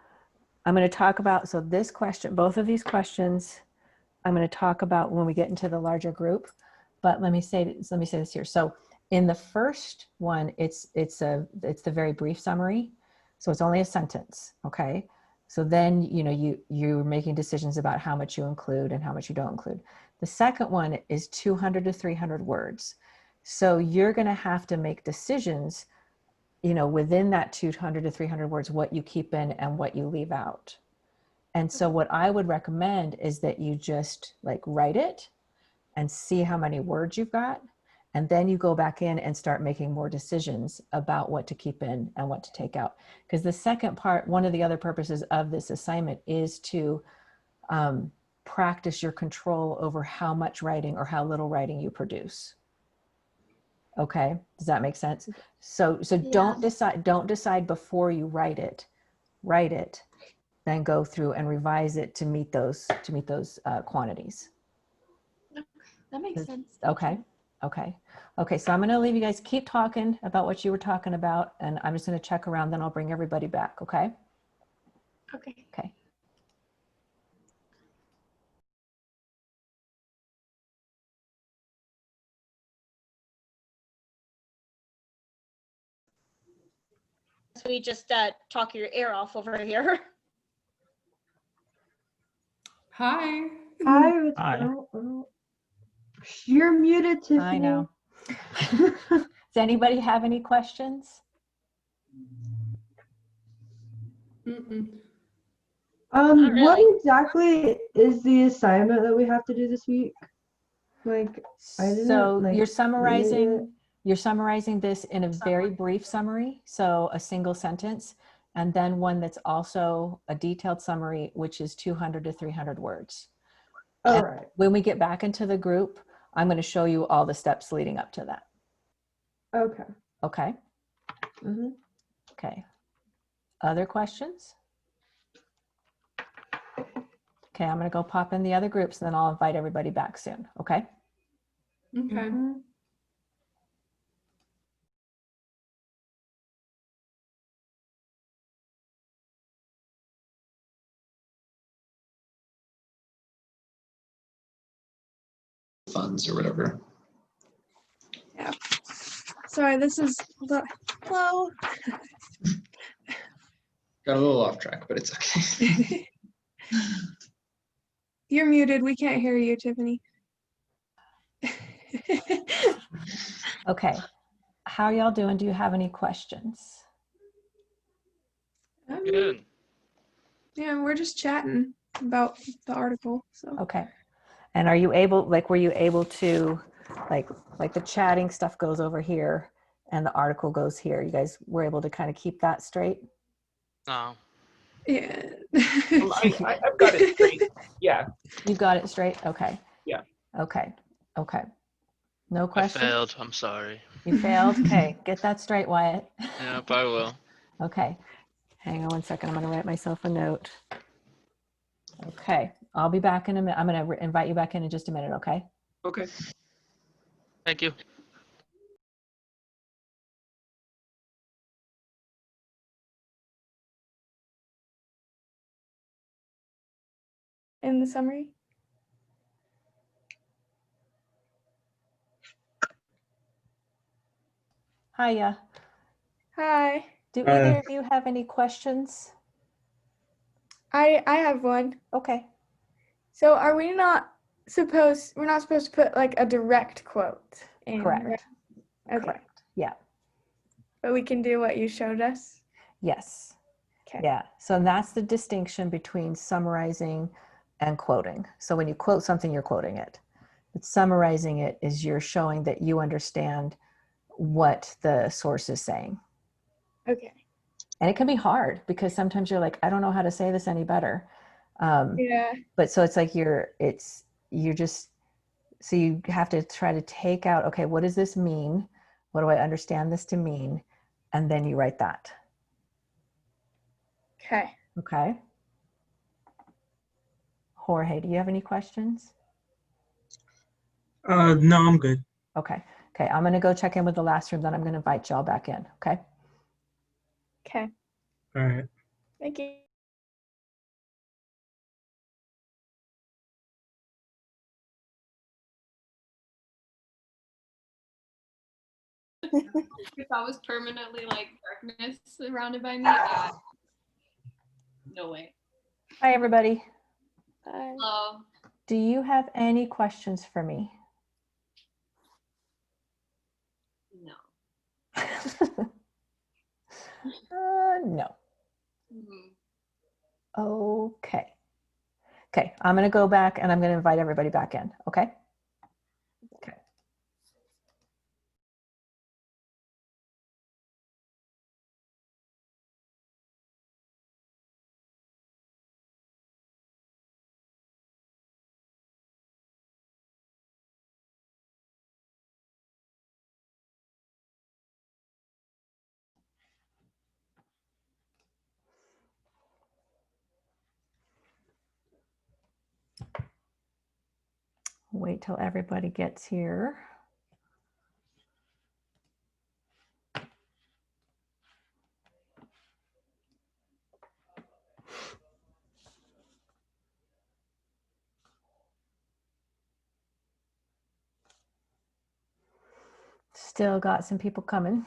I'm going to talk about, so this question, both of these questions, I'm going to talk about when we get into the larger group, but let me say this here. So in the first one, it's the very brief summary. So it's only a sentence. Okay. So then, you're making decisions about how much you include and how much you don't include. The second one is 200 to 300 words. So you're going to have to make decisions, within that 200 to 300 words, what you keep in and what you leave out. And so what I would recommend is that you just like write it and see how many words you've got. And then you go back in and start making more decisions about what to keep in and what to take out. Because the second part, one of the other purposes of this assignment is to practice your control over how much writing or how little writing you produce. Okay, does that make sense? So yeah. Don't decide before you write it, then go through and revise it to meet those quantities. That makes sense. Okay. So I'm going to leave you guys, keep talking about what you were talking about, and I'm just going to check around, then I'll bring everybody back. Okay. Okay. So we just talk your ear off over here. Hi. Hi. You're muted, Tiffany. I know. Does anybody have any questions? What exactly is the assignment that we have to do this week? Like, you're summarizing this in a very brief summary, so a single sentence, and then one that's also a detailed summary, which is 200 to 300 words. All right. When we get back into the group, I'm going to show you all the steps leading up to that. Okay. Okay. Okay. Other questions? Okay, I'm going to go pop in the other groups, and then I'll invite everybody back soon. Okay. Okay. Funds or whatever. Yeah. Sorry, this is the hello. Got a little off track, but it's okay. You're muted. We can't hear you, Tiffany. Okay. How y'all doing? Do you have any questions? Good. Yeah, we're just chatting about the article. So. Okay. And are you able, were you able to, like the chatting stuff goes over here and the article goes here? You guys were able to kind of keep that straight? No. Yeah. I've got it straight. Yeah. You got it straight? Okay. Yeah. Okay. No question? I failed. I'm sorry. You failed? Okay. Get that straight, Wyatt. Yep, I will. Okay. Hang on one second. I'm going to write myself a note. Okay. I'll be back in a minute. I'm going to invite you back in just a minute. Okay. Okay. Thank you. In the summary? Hiya. Hi. Do either of you have any questions? I have one. Okay. So are we not supposed to put like a direct quote in? Correct. Right? Okay. Correct. Yeah. But we can do what you showed us? Yes. Okay. Yeah. So that's the distinction between summarizing and quoting. So when you quote something, you're quoting it. But summarizing it is you're showing that you understand what the source is saying. Okay. And it can be hard because sometimes you're like, I don't know how to say this any better. Yeah. But so it's like so you have to try to take out, okay, what does this mean? What do I understand this to mean? And then you write that. Okay. Okay. Jorge, do you have any questions? No, I'm good. Okay. Okay. I'm going to go check in with the last room, then I'm going to invite y'all back in. Okay. Okay. All right. Thank you. If I was permanently like darkness surrounded by me, no way. Hi, everybody. Bye. Hello. Do you have any questions for me? No. No. Mhm. Okay. Okay. I'm going to go back and I'm going to invite everybody back in. Okay. Okay. Wait till everybody gets here. Still got some people coming.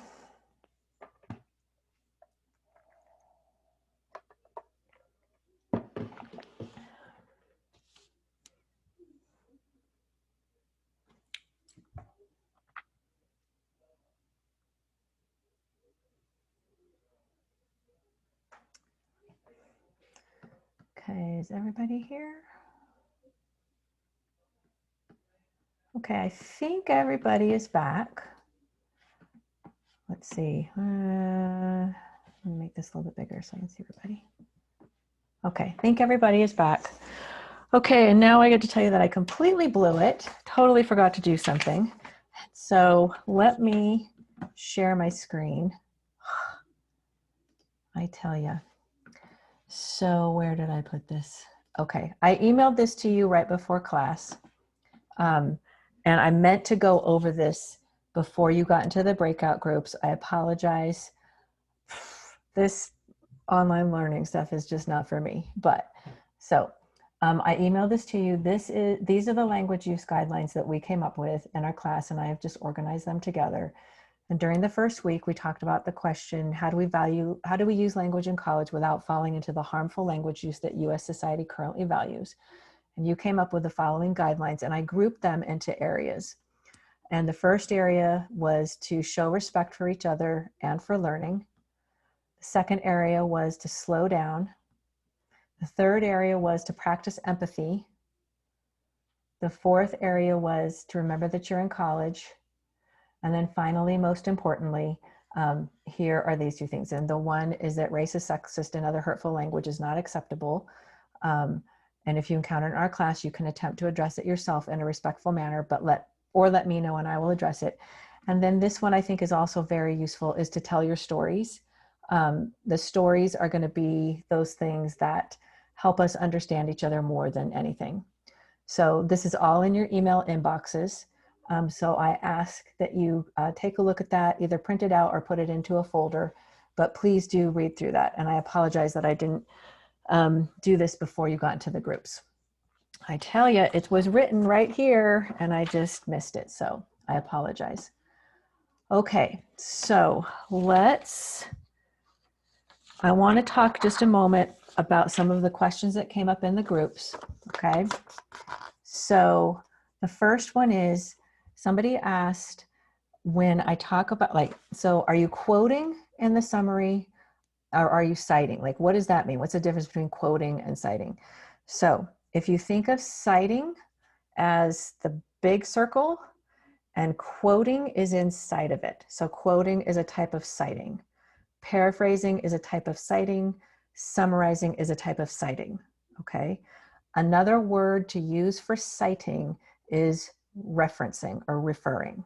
Okay, is everybody here? Okay, I think everybody is back. Let's see. Let me make this a little bit bigger so I can see everybody. Okay, I think everybody is back. Okay, and now I get to tell you that I completely blew it. Totally forgot to do something. So let me share my screen. I tell you. So where did I put this? Okay, I emailed this to you right before class. And I meant to go over this before you got into the breakout groups. I apologize. This online learning stuff is just not for me. But so I emailed this to you. These are the language use guidelines that we came up with in our class, and I have just organized them together. And during the first week, we talked about the question, how do we use language in college without falling into the harmful language use that US society currently values? And you came up with the following guidelines, and I grouped them into areas. And the first area was to show respect for each other and for learning. The second area was to slow down. The third area was to practice empathy. The fourth area was to remember that you're in college. And then finally, most importantly, here are these two things. And the one is that racist, sexist, and other hurtful language is not acceptable. And if you encounter it in our class, you can attempt to address it yourself in a respectful manner, but let me know and I will address it. And then this one I think is also very useful, is to tell your stories. The stories are going to be those things that help us understand each other more than anything. So this is all in your email inboxes. So I ask that you take a look at that, either print it out or put it into a folder, but please do read through that. And I apologize that I didn't do this before you got into the groups. I tell you, it was written right here and I just missed it. So I apologize. Okay, so I want to talk just a moment about some of the questions that came up in the groups, okay? So the first one is, somebody asked, when I talk about, like, so are you quoting in the summary or are you citing? Like, what does that mean? What's the difference between quoting and citing? So if you think of citing as the big circle and quoting is inside of it. So quoting is a type of citing. Paraphrasing is a type of citing. Summarizing is a type of citing, okay? Another word to use for citing is referencing or referring.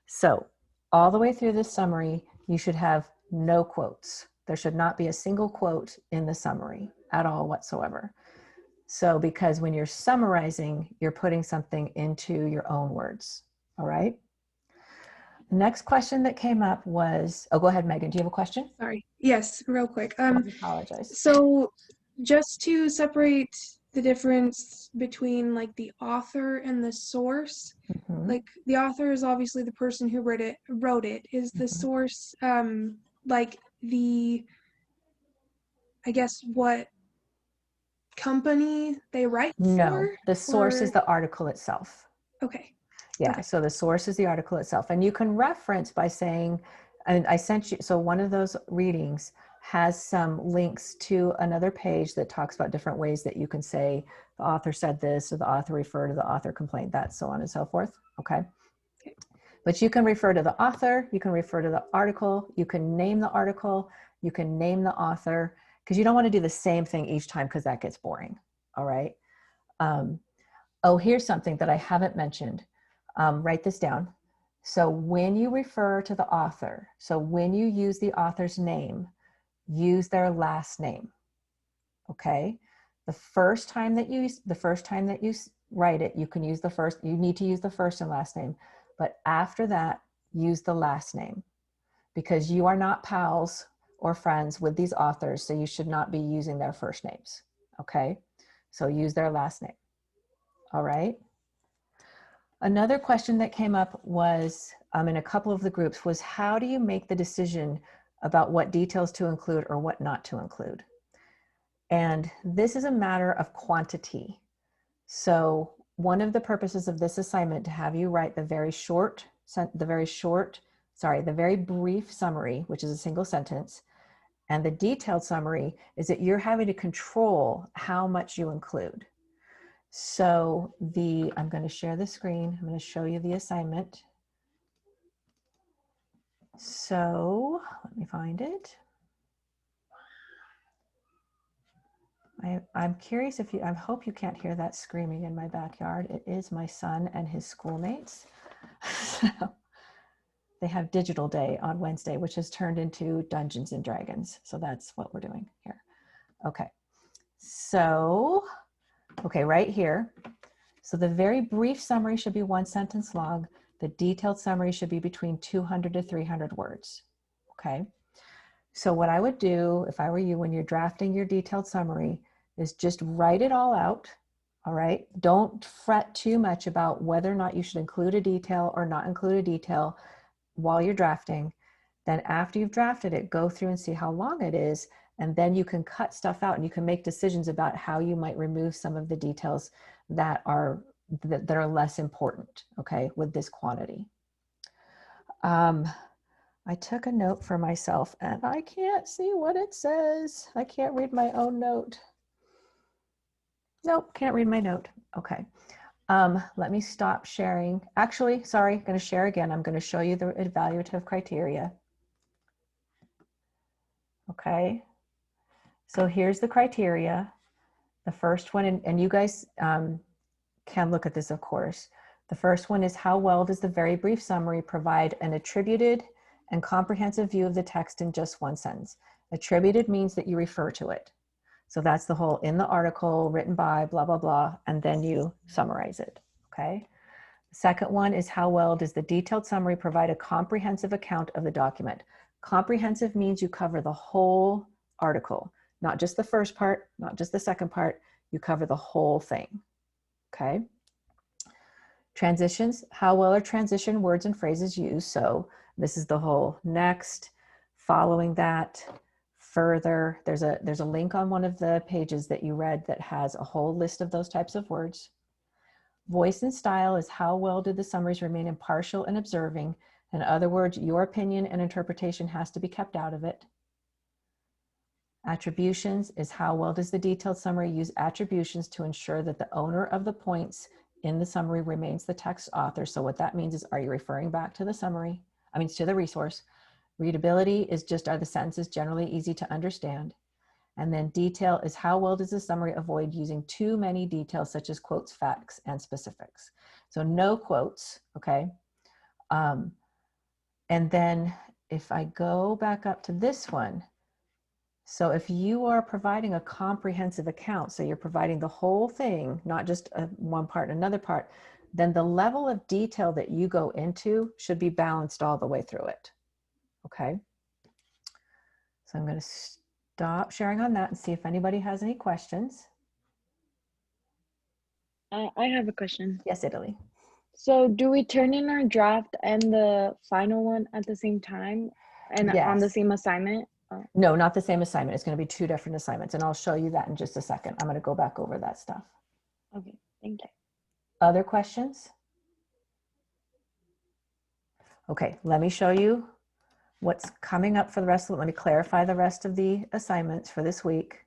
So all the way through this summary, you should have no quotes. There should not be a single quote in the summary at all whatsoever. So because when you're summarizing, you're putting something into your own words, all right? The next question that came up was, oh, go ahead, Megan, do you have a question? Sorry. Yes, real quick. I apologize. So just to separate the difference between like the author and the source, like the author is obviously the person who wrote it. Is the source like the, I guess, what company they write for? No, the source is the article itself. Okay. Yeah, so the source is the article itself. And you can reference by saying, and I sent you, so one of those readings has some links to another page that talks about different ways that you can say the author said this, or the author referred to the author complained that, so on and so forth, okay? But you can refer to the author, you can refer to the article, you can name the article, you can name the author, because you don't want to do the same thing each time because that gets boring, all right? Oh, here's something that I haven't mentioned. Write this down. So when you refer to the author, so when you use the author's name, use their last name, okay? The first time that you write it, you can use the first, you need to use the first and last name, but after that, use the last name, because you are not pals or friends with these authors, so you should not be using their first names, okay? So use their last name, all right? Another question that came up was, in a couple of the groups, was how do you make the decision about what details to include or what not to include? And this is a matter of quantity. So one of the purposes of this assignment to have you write the very brief summary, which is a single sentence, and the detailed summary is that you're having to control how much you include. So I'm going to share the screen. I'm going to show you the assignment. So let me find it. I'm curious if I hope you can't hear that screaming in my backyard. It is my son and his schoolmates. So they have digital day on Wednesday, which has turned into Dungeons and Dragons. So that's what we're doing here. Okay. So, okay, right here. So the very brief summary should be 1 sentence long. The detailed summary should be between 200 to 300 words, okay? So what I would do if I were you when you're drafting your detailed summary is just write it all out, all right? Don't fret too much about whether or not you should include a detail or not include a detail while you're drafting. Then after you've drafted it, go through and see how long it is, and then you can cut stuff out and you can make decisions about how you might remove some of the details that are less important, okay, with this quantity. I took a note for myself and I can't see what it says. I can't read my own note. Nope, can't read my note. Okay. Let me stop sharing. Actually, sorry, I'm going to share again. I'm going to show you the evaluative criteria. Okay. So here's the criteria. The first one, and you guys can look at this, of course. The first one is, how well does the very brief summary provide an attributed and comprehensive view of the text in just 1 sentence? Attributed means that you refer to it. So that's the whole in the article, written by, blah, blah, blah, and then you summarize it, okay? The second one is, how well does the detailed summary provide a comprehensive account of the document? Comprehensive means you cover the whole article, not just the first part, not just the second part, you cover the whole thing, okay? Transitions, how well are transition words and phrases used? So This is the whole next, following that, further. There's a link on one of the pages that you read that has a whole list of those types of words. Voice and style is how well did the summaries remain impartial and observing. In other words, your opinion and interpretation has to be kept out of it. Attributions is how well does the detailed summary use attributions to ensure that the owner of the points in the summary remains the text author. So what that means is, are you referring back to the summary? I mean, to the resource. Readability is just, are the sentences generally easy to understand? And then detail is how well does the summary avoid using too many details such as quotes, facts, and specifics. So no quotes, okay? And then if I go back up to this one, so if you are providing a comprehensive account, so you're providing the whole thing, not just one part and another part, then the level of detail that you go into should be balanced all the way through it, okay? So I'm going to stop sharing on that and see if anybody has any questions. I have a question. Yes, Italy. So do we turn in our draft and the final one at the same time and on the Yes. same assignment? Oh. No, not the same assignment. It's going to be 2 different assignments, and I'll show you that in just a second. I'm going to go back over that stuff. Okay, thank you. Other questions? Okay, let me show you what's coming up for the rest of it. Let me clarify the rest of the assignments for this week.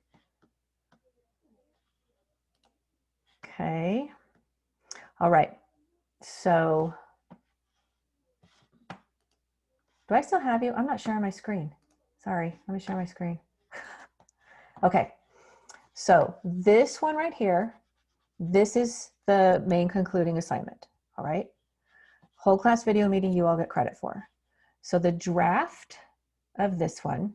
Okay. All right. So do I still have you? I'm not sharing my screen. Sorry, let me share my screen. Okay. So this one right here, this is the main concluding assignment. All right. Whole class video meeting you all get credit for. So the draft of this one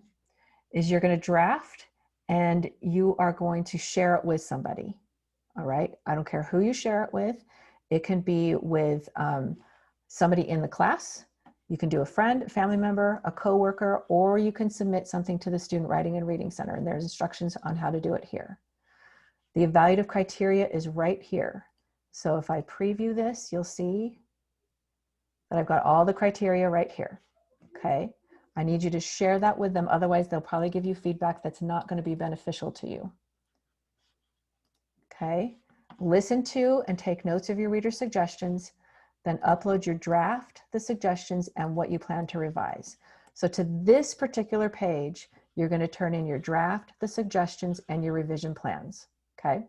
is you're going to draft and you are going to share it with somebody. All right. I don't care who you share it with. It can be with somebody in the class. You can do a friend, family member, a coworker, or you can submit something to the Student Writing and Reading Center, and there's instructions on how to do it here. The evaluative criteria is right here. So if I preview this, you'll see that I've got all the criteria right here. Okay. I need you to share that with them. Otherwise, they'll probably give you feedback that's not going to be beneficial to you. Okay. Listen to and take notes of your reader suggestions, then upload your draft, the suggestions, and what you plan to revise. So to this particular page, you're going to turn in your draft, the suggestions, and your revision plans. Okay.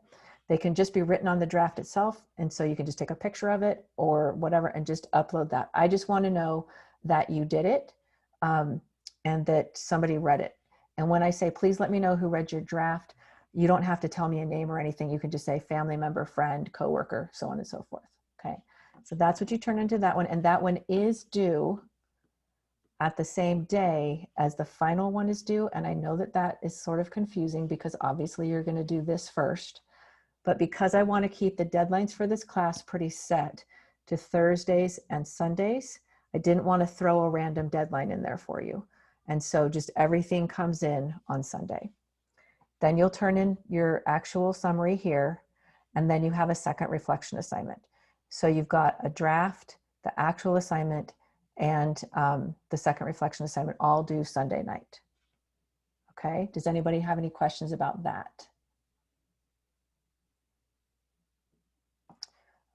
They can just be written on the draft itself. And so you can just take a picture of it or whatever and just upload that. I just want to know that you did it and that somebody read it. And when I say, please let me know who read your draft, you don't have to tell me a name or anything. You can just say family member, friend, coworker, so on and so forth. Okay. So that's what you turn into that one. And that one is due at the same day as the final one is due. And I know that that is sort of confusing because obviously you're going to do this first. But because I want to keep the deadlines for this class pretty set to Thursdays and Sundays, I didn't want to throw a random deadline in there for you. And so just everything comes in on Sunday. Then you'll turn in your actual summary here, and then you have a second reflection assignment. So you've got a draft, the actual assignment, and the second reflection assignment all due Sunday night. Okay, does anybody have any questions about that?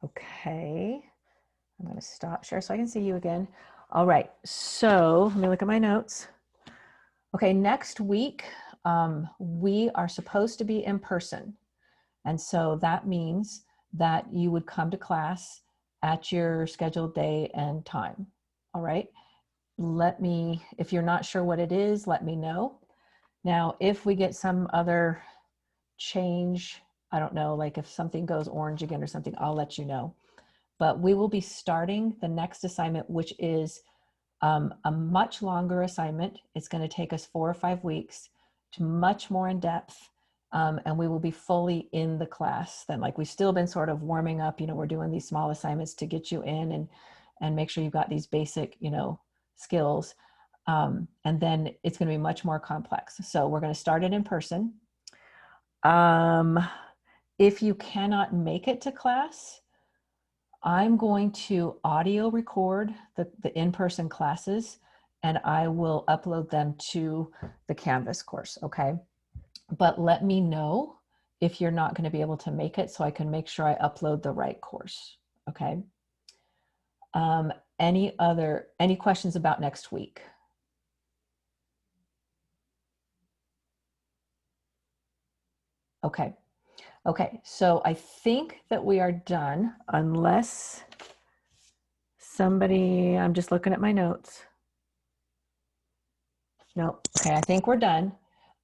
Okay, I'm going to stop share so I can see you again. All right, so let me look at my notes. Okay, next week, we are supposed to be in person. And so that means that you would come to class at your scheduled day and time. All right, if you're not sure what it is, let me know. Now, if we get some other change, I don't know, like if something goes orange again or something, I'll let you know. But we will be starting the next assignment, which is a much longer assignment. It's going to take us 4 or 5 weeks, to much more in depth. And we will be fully in the class then. Like we've still been sort of warming up, we're doing these small assignments to get you in and make sure you've got these basic, skills. And then it's going to be much more complex. So we're going to start it in person. If you cannot make it to class, I'm going to audio record the in-person classes, and I will upload them to the Canvas course, okay? But let me know if you're not going to be able to make it so I can make sure I upload the right course, okay? Any questions about next week? Okay. Okay, so I think that we are done unless somebody, I'm just looking at my notes. No, okay, I think we're done.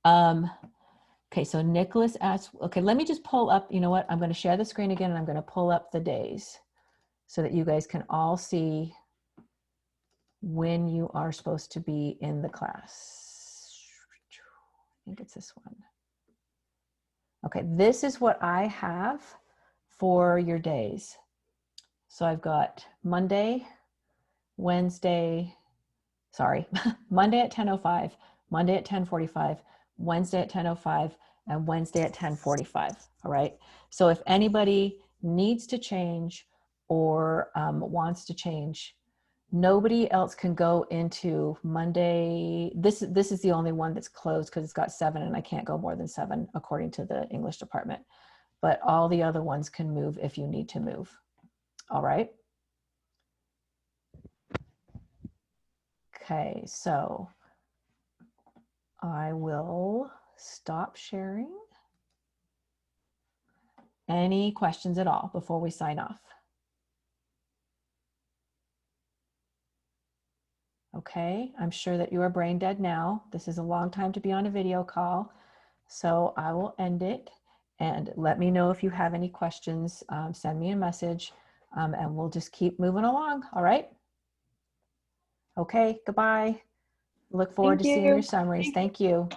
Okay, so Nicholas asked, okay, let me just pull up, you know what? I'm going to share the screen again and I'm going to pull up the days so that you guys can all see when you are supposed to be in the class. I think it's this one. Okay, this is what I have for your days. So I've got Monday, Wednesday, sorry, Monday at 10:05, Monday at 10:45, Wednesday at 10:05, and Wednesday at 10:45, all right? So if anybody needs to change or wants to change, nobody else can go into Monday. This is the only one that's closed because it's got 7 and I can't go more than 7 according to the English department. But all the other ones can move if you need to move. All right. Okay, so I will stop sharing. Any questions at all before we sign off? Okay, I'm sure that you are brain dead now. This is a long time to be on a video call. So I will end it and let me know if you have any questions. Send me a message and we'll just keep moving along. All right. Okay, goodbye. Look forward to seeing your summaries. Thank you.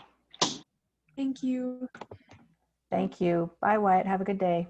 Thank you. Thank you. Bye, Wyatt. Have a good day.